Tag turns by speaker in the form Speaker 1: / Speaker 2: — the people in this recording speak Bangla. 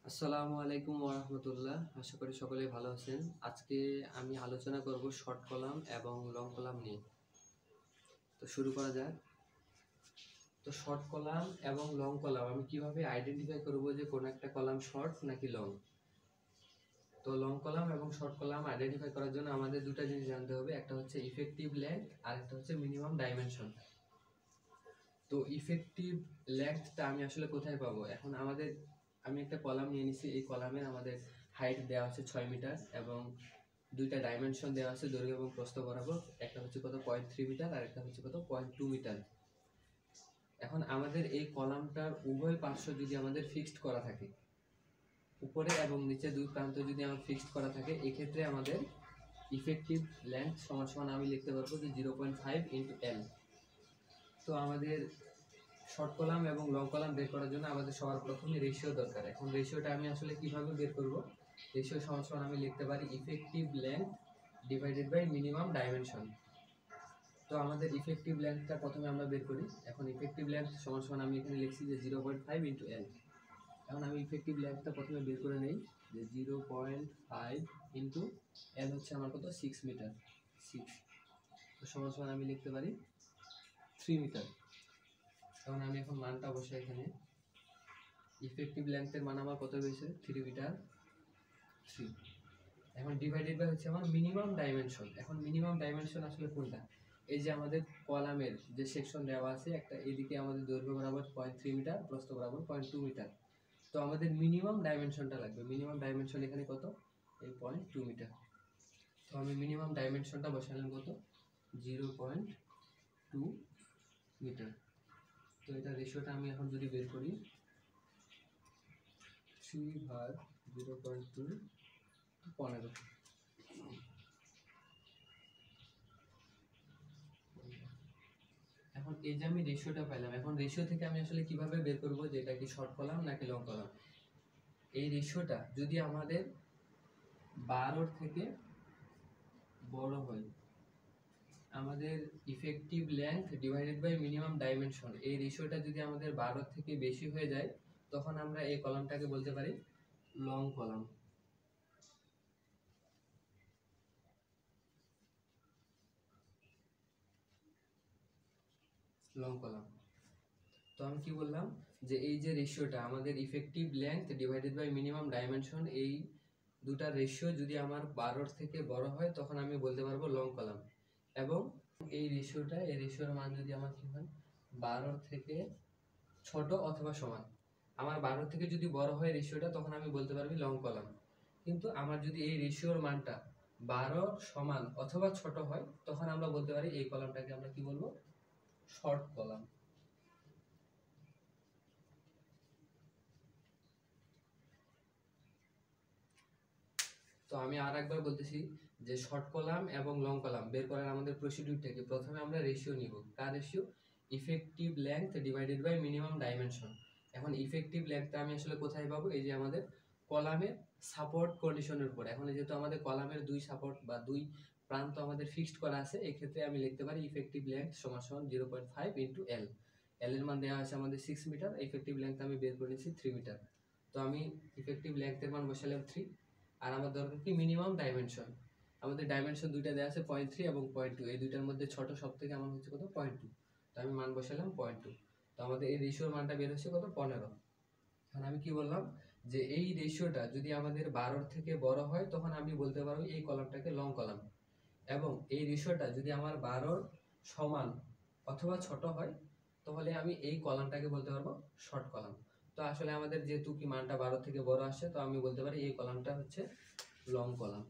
Speaker 1: আসসালামু আলাইকুম ওয়া রাহমাতুল্লাহ। আশা করি সকলেই ভালো আছেন। আজকে আমি আলোচনা করব শর্ট কলাম এবং লং কলাম নিয়ে। তো শুরু করা যাক। তো শর্ট কলাম এবং লং কলাম আমি কিভাবে আইডেন্টিফাই করব যে কোন একটা কলাম শর্ট নাকি লং। তো লং কলাম এবং শর্ট কলাম আইডেন্টিফাই করার জন্য আমাদের দুটো জিনিস জানতে হবে। একটা হচ্ছে ইফেক্টিভ লেন্থ আর একটা হচ্ছে মিনিমাম ডাইমেনশন। তো ইফেক্টিভ লেন্থটা আমি আসলে কোথায় পাবো? এখন আমি একটা কলাম নিয়ে নিছি। এই কলামের আমাদের হাইট দেওয়া আছে 6 মিটার এবং দুইটা ডাইমেনশন দেওয়া আছে দৈর্ঘ্য এবং প্রস্থ বরাবর। একটা হচ্ছে কত 0.3 মিটার আর একটা হচ্ছে কত 0.2 মিটার। এখন আমাদের এই কলামটার উভয় পার্শ্ব যদি আমাদের ফিক্সড করা থাকে, উপরে এবং নিচে দুই প্রান্ত যদি আমার ফিক্সড করা থাকে, এক্ষেত্রে আমাদের ইফেক্টিভ লেন্থ সমান আমি লিখতে পারবো যে 0.5 ইন্টু এল। তো আমাদের শর্ট কলাম এবং লং কলাম বের করার জন্য আমাদের সবার প্রথমে রেশিও দরকার। এখন রেশিওটা আমি আসলে কিভাবে বের করব? রেশিও সমান আমি লিখতে পারি effective length divided by minimum dimension. তো আমাদের ইফেক্টিভ লেন্থটা প্রথমে আমরা বের করি। এখন ইফেক্টিভ লেন্থ সমান আমি এখানে লিখছি যে 0.5 ইন্টু এল। এখন আমি ইফেক্টিভ লেন্থটা প্রথমে বের করে নেই যে 0.5 ইন্টু এল হচ্ছে আমার কত 6 মিটার। 6 তো সমান আমি লিখতে পারি 3 মিটার। তখন আমি এখন মানটা বসাই এখানে। ইফেক্টিভ লেন্থের মান আমার কত হয়েছে 3 মিটার 3। এখন ডিভাইডেড বাই হচ্ছে আমার মিনিমাম ডাইমেনশন। এখন মিনিমাম ডাইমেনশন আসলে কোনটা? এই যে আমাদের কলামের যে সেকশন দেওয়া আছে, একটা এদিকে আমাদের দৈর্ঘ্য বরাবর 0.3 মিটার, প্রস্থ বরাবর 0.2 মিটার। তো আমাদের মিনিমাম ডাইমেনশনটা লাগবে। মিনিমাম ডাইমেনশন এখানে কত? এই 0.2 মিটার। তো আমি মিনিমাম ডাইমেনশনটা বসালাম কত? 0.2 মিটার। তো এটা রেশিওটা আমি এখন যদি বের করি 3/0.2 15। এখন এই যে আমি রেশিওটা পাইলাম, এখন রেশিও থেকে আমি আসলে কিভাবে বের করব যে এটা কি শর্ট কলাম নাকি লং কলাম? এই রেশিওটা যদি আমাদের 12 থেকে বড় হয়, আমাদের effective length divided by minimum dimension, এই রেশিওটা যদি আমাদের 12 থেকে বেশি হয়ে যায়, তখন আমরা এই কলামটাকে বলতে পারি লং কলাম। Long column. তো আমি কি বললাম যে এই যে রেশিওটা আমাদের effective length divided by minimum dimension, এই দুটা রেশিও যদি আমার 12 থেকে বড় হয়, তখন আমি বলতে পারবো লং কলাম। এবং এই রেশিওর মান যদি আমার কি হয় 12 থেকে ছোট অথবা সমান, আমার 12 থেকে যদি বড় হয় রেশিওটা, তখন আমি বলতে পারবি লং কলাম। কিন্তু আমার যদি এই রেশিওর মানটা 12 সমান অথবা ছোট হয়, তখন আমরা বলতে পারি এই কলামটাকে আমরা কি বলবো? Short column. তো আমি আর একবার বলতেছি যে শর্ট কলাম এবং লং কলাম বের করার আমাদের প্রসিডিউরটা কি? প্রথমে আমরা রেশিও নিব। কার রেশিও? Effective length divided by minimum dimension. এখন ইফেক্টিভ লেন্থটা আমি আসলে কোথায় পাবো? এই যে আমাদের কলামের সাপোর্ট কন্ডিশনের উপর। এখন যেহেতু আমাদের কলামের দুই সাপোর্ট বা দুই প্রান্ত আমাদের ফিক্সড করা আছে, এই ক্ষেত্রে আমি লিখতে পারি ইফেক্টিভ লেন্থ সমান 0.5 ইন্টু এল। এল এর মান দেওয়া আছে আমাদের 6 মিটার, ইফেক্টিভ লেন্থ আমি বের করে নিয়েছি 3 মিটার। তো আমি ইফেক্টিভ লেন্থের মান বসালাম 3। আর আমার দরকার কি? Minimum dimension. আমাদের ডাইমেনশন দুইটা দেওয়া আছে 0.3 এবং 0.2। এই দুইটার মধ্যে ছোট সব থেকে আমার হচ্ছে কত? 0.2। তো আমি মান বসালাম 0.2। তো আমাদের এই রেশিওর মানটা বের হচ্ছে কত? 15। এখন আমি কি বললাম যে এই রেশিওটা যদি আমাদের 12 থেকে বড় হয়, তখন আমি বলতে পারবো এই কলামটাকে লং কলাম। এবং এই রেশিওটা যদি আমার 12 সমান অথবা ছোট হয়, তাহলে আমি এই কলামটাকে বলতে পারবো শর্ট কলাম। তো আসলে আমাদের যেহেতু কি মানটা 12 থেকে বড় আসছে, তো আমি বলতে পারি এই কলামটা হচ্ছে লং কলাম।